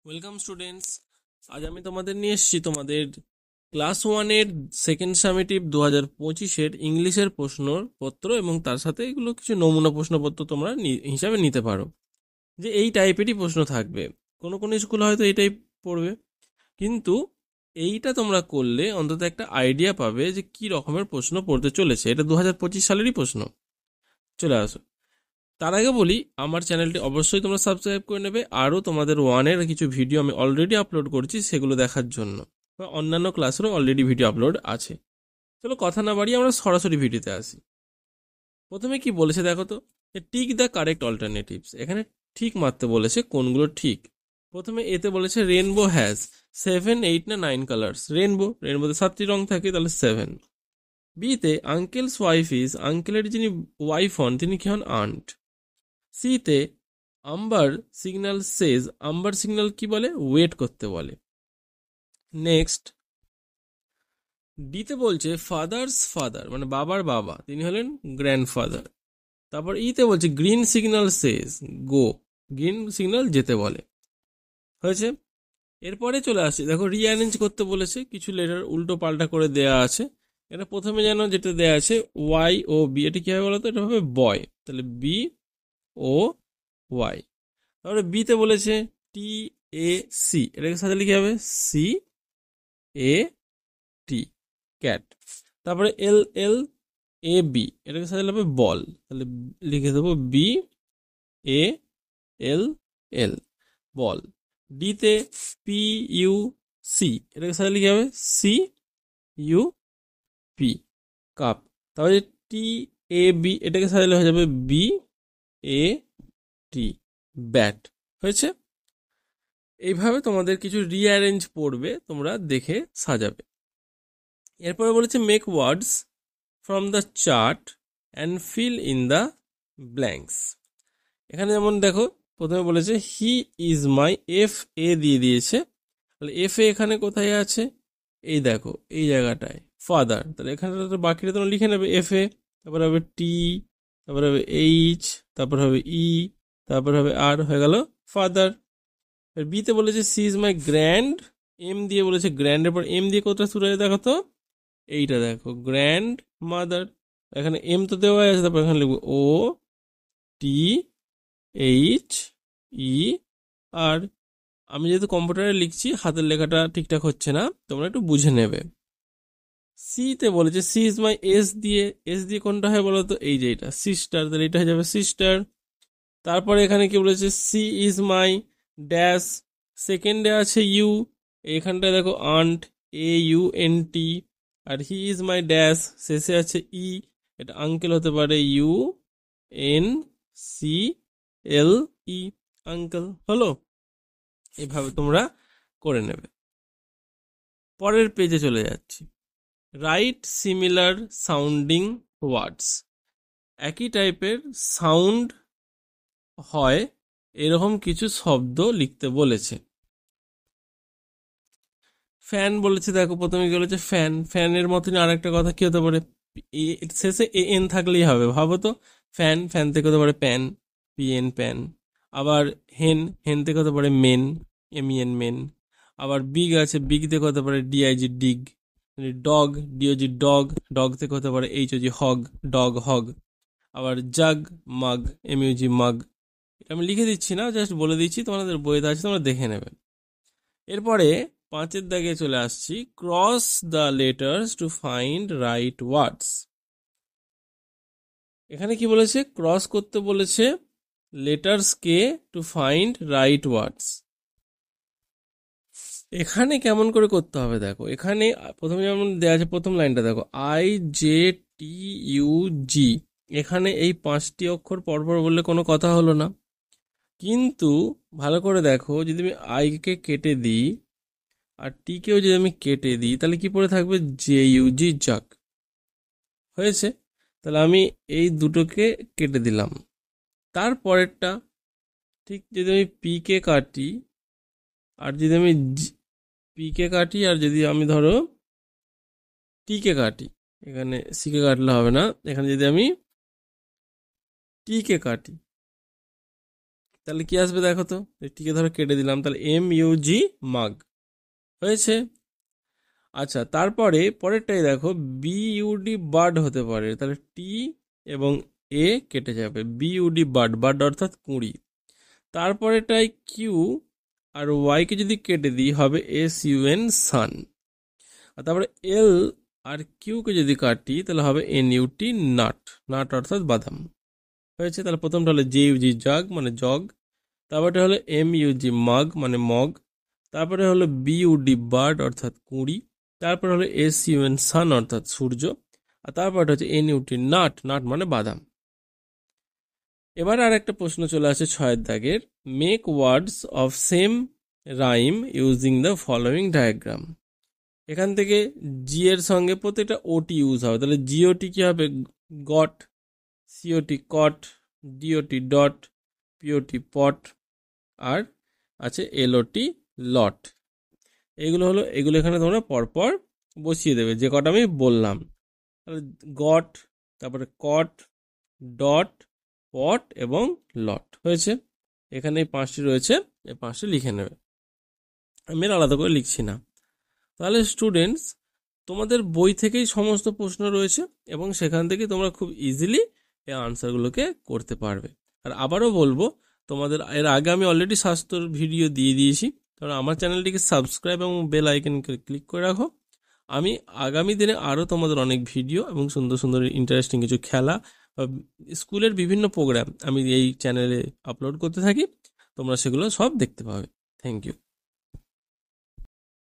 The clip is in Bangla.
Welcome students. আজ আমি তোমাদের নিয়ে এসেছি তোমাদের ক্লাস ওয়ানের সেকেন্ড সামেটিভ 2025-এর ইংলিশের প্রশ্নপত্র এবং তার সাথে এগুলো কিছু নমুনা প্রশ্নপত্র তোমরা হিসাবে নিতে পারো। যে এই টাইপেরই প্রশ্ন থাকবে, কোনো কোনো স্কুল হয়তো এই টাইপ পড়বে, কিন্তু এইটা তোমরা করলে অন্তত একটা আইডিয়া পাবে যে কি রকমের প্রশ্ন পড়তে চলেছে। এটা 2025 সালেরই প্রশ্ন। চলে আসো। তার আগে বলি, আমার চ্যানেলটি অবশ্যই তোমরা সাবস্ক্রাইব করে নেবে। আরও তোমাদের ওয়ানের কিছু ভিডিও আমি অলরেডি আপলোড করেছি, সেগুলো দেখার জন্য, বা অন্যান্য ক্লাসেরও অলরেডি ভিডিও আপলোড আছে। চলো কথা না বাড়িয়ে আমরা সরাসরি ভিডিওতে আসি। প্রথমে কি বলেছে দেখো তো, টিক দ্য কারেক্ট অল্টারনেটিভস। এখানে ঠিক মারতে বলেছে কোনগুলো ঠিক। প্রথমে এতে বলেছে রেনবো হ্যাজ 7, 8 না 9 কালার্স। রেনবোতে 7টি রং থাকে, তাহলে 7। বিতে আঙ্কেলস ওয়াইফ ইজ, আঙ্কেলের যিনি ওয়াইফ হন তিনি কি হন? আন্ট। সিতে আম্বার সিগন্যাল সেজ, আম্বার সিগন্যাল কি বলে? ওয়েট করতে বলে। নেক্সট ডিতে বলছে ফাদার্স ফাদার মানে বাবার বাবা তিনি হলেন গ্র্যান্ডফাদার। তারপর ইতে বলছে গ্রিন সিগন্যাল সেজ গো, গ্রিন সিগন্যাল যেতে বলে। হয়েছে। এরপরে চলে আসছে, দেখো রিঅ্যারেঞ্জ করতে বলেছে, কিছু লেটার উল্টো পাল্টা করে দেয়া আছে। এটা প্রথমে যেন যেটা দেয়া আছে ওয়াই ও বি, এটা কি হবে বলতো? এটা হবে বয়, তাহলে বি ও ওয়াই। তারপরে বিতে বলেছে টি এ সি, এটাকে সাথে লিখে হবে সি এ টি, ক্যাট। তারপরে এল এল এ বি, এটাকে সাথে হবে বল, তাহলে লিখে দেবো বি এ এল এল, বল। ডিতে পি ইউ সি, এটাকে সাথে লিখে হবে সি ইউ পি, কাপ। তারপরে টি এ বি, এটাকে সাজালে হয়ে যাবে বি এ টি, ব্যাট। হয়েছে। এইভাবে তোমাদের কিছু রিঅ্যারেঞ্জ পড়বে, তোমরা দেখে সাজাবে। এরপরে বলেছে make words from the chart and fill in the blanks. এখানে যেমন দেখো, প্রথমে বলেছে হি ইজ মাই, এফ এ দিয়ে দিয়েছে, তাহলে এফ এ এখানে কোথায় আছে? এই দেখো এই জায়গাটায়, ফাদার। তাহলে এখানে তো বাকিটা তোমরা লিখে নেবে এফ এ, তারপরে হবে টি, তারপরে হবে এইচ, তারপর হবে ই, তারপর হবে আর, হয়ে গেল ফাদার। বিতে বলেছে she is my grand, M দিয়ে বলেছে গ্র্যান্ডের পর এম দিয়ে কোথায় শুরু হয় দেখো তো, এইটা দেখো গ্র্যান্ড মাদার। এখানে এম তো দেওয়া আছে, তারপর এখানে লিখবো ও টি এইচ ই আর। আমি যেহেতু কম্পিউটারে লিখছি, হাতের লেখাটা ঠিকঠাক হচ্ছে না, তোমরা একটু বুঝে নেবে। সিতে বলেছে সি ইজ মাই, এস দিয়ে, এস দিয়ে কোনটা হয় বলো তো? এই যে এটা সিস্টার, তাহলে এটা হয়ে যাবে সিস্টার। তারপরে এখানে কি বলেছে সি ইজ মাই ড্যাশ, সেকেন্ডে আছে ইউ, এখানটায় দেখো aunt, A U N T. আর হি ইজ মাই ড্যাশ, শেষে আছে ই, এটা আঙ্কেল হতে পারে U N C L E, uncle. হলো। এইভাবে তোমরা করে নেবে। পরের পেজে চলে যাচ্ছি। রাইট সিমিলার সাউন্ডিং ওয়ার্ডস, একই টাইপের সাউন্ড হয় এরকম কিছু শব্দ লিখতে বলেছে। ফ্যান বলেছে, দেখো প্রথমে কি বলেছে ফ্যান, ফ্যানের মতনই আরেকটা কথা কি হতে পারে? শেষে এ এন থাকলেই হবে, ভাবো তো। ফ্যান, ফ্যান থেকে হতে পারে প্যান, পি এন প্যান। আবার হেন, হেন থেকে হতে পারে men, M E N men. আবার বিগ আছে, বিগ থেকে হতে পারে D I G dig. Dog, D O G dog, dog থেকে হতে পারে এইচওজি হগ, ডগ হগ। আবার জাগ, মাগ, এমইউজি মাগ। আমি লিখে দিচ্ছি না, জাস্ট বলে দিচ্ছি, তোমাদের বইতে আছে, তোমরা দেখে নেবে। এরপরে পাঁচের দাগে চলে আসছি, cross the letters to find right words. এখানে কি বলেছে? ক্রস করতে বলেছে লেটার্সকে টু ফাইন্ড রাইট ওয়ার্ডস। এখানে কেমন করে করতে হবে দেখো, এখানে প্রথমে যেমন দেওয়া আছে, প্রথম লাইনটা দেখো আই জে টি ইউ জি, এখানে এই 5টি অক্ষর পরপর বললে কোনো কথা হলো না। কিন্তু ভালো করে দেখো, যদি আমি আইকে কেটে দিই আর টিকেও যদি আমি কেটে দিই, তাহলে কি পড়ে থাকবে? জে ইউজি, জাক। হয়েছে। তাহলে আমি এই দুটোকে কেটে দিলাম। তারপরেরটা ঠিক, যদি আমি পিকে কাটি আর যদি আমি পিকে কাটি আর যদি আমি ধরো টিকে কাটি, এখানে সিকে কাটলে হবে না, এখানে যদি আমি টিকে কাটি, তাহলে কি আসবে দেখো তো, টিকে ধরো কেটে দিলাম, তাহলে MUG মাগ হয়েছে। আচ্ছা, তারপরে পরেরটাই দেখো, BUD বার্ড হতে পারে, তাহলে টি এবং এ কেটে যাবে, BUD বার্ড, বার্ড অর্থাৎ কুঁড়ি। তারপরেটাই কিউ আর ওয়াইকে যদি কেটে দিই হবে SUN সান। আর তারপরে এল আর কিউকে যদি কাটি তাহলে হবে NUT নাট, নাট অর্থাৎ বাদাম হয়েছে। তাহলে প্রথমটা হলো JUG জাগ মানে জগ, তারপরে হলো MUG মাগ মানে মগ, তারপরে হলো BUD বার্ড অর্থাৎ কুঁড়ি, তারপরে হলো SUN সান অর্থাৎ সূর্য, আর তারপরটা হচ্ছে NUT নাট, নাট মানে বাদাম। এবার আর একটা প্রশ্ন চলে আসে 6 দাগের, make words of same rhyme using the following diagram. এখান থেকে জি এর সঙ্গে প্রত্যেকটা ওটি ইউজ হবে, তাহলে জিওটি কি হবে গট, সিওটি কট, ডিওটি ডট, পিওটি পট, আর আছে এলওটি লট। এগুলো এখানে তোমরা পরপর বসিয়ে দেবে যে কটা আমি বললাম। তাহলে গট, তারপরে কট, ডট, পট এবং লট হয়েছে। এখানে এই 5টি রয়েছে, এই 5টি লিখে নেবে, আমি আলাদা করে লিখছি না। তাহলে স্টুডেন্টস, তোমাদের বই থেকেই সমস্ত প্রশ্ন রয়েছে এবং সেখান থেকে তোমরা খুব ইজিলি এই আনসারগুলোকে করতে পারবে। আর আবারও বলবো, তোমাদের এর আগে আমি অলরেডি স্বাস্থ্যর ভিডিও দিয়ে দিয়েছি, তোমরা আমার চ্যানেলটিকে সাবস্ক্রাইব এবং বেল আইকনকে ক্লিক করে রাখো। আমি আগামী দিনে আরও তোমাদের অনেক ভিডিও এবং সুন্দর সুন্দর ইন্টারেস্টিং কিছু খেলা বা স্কুলের বিভিন্ন প্রোগ্রাম আমি এই চ্যানেলে আপলোড করতে থাকি, তোমরা সেগুলো সব দেখতে পাবে। Thank you.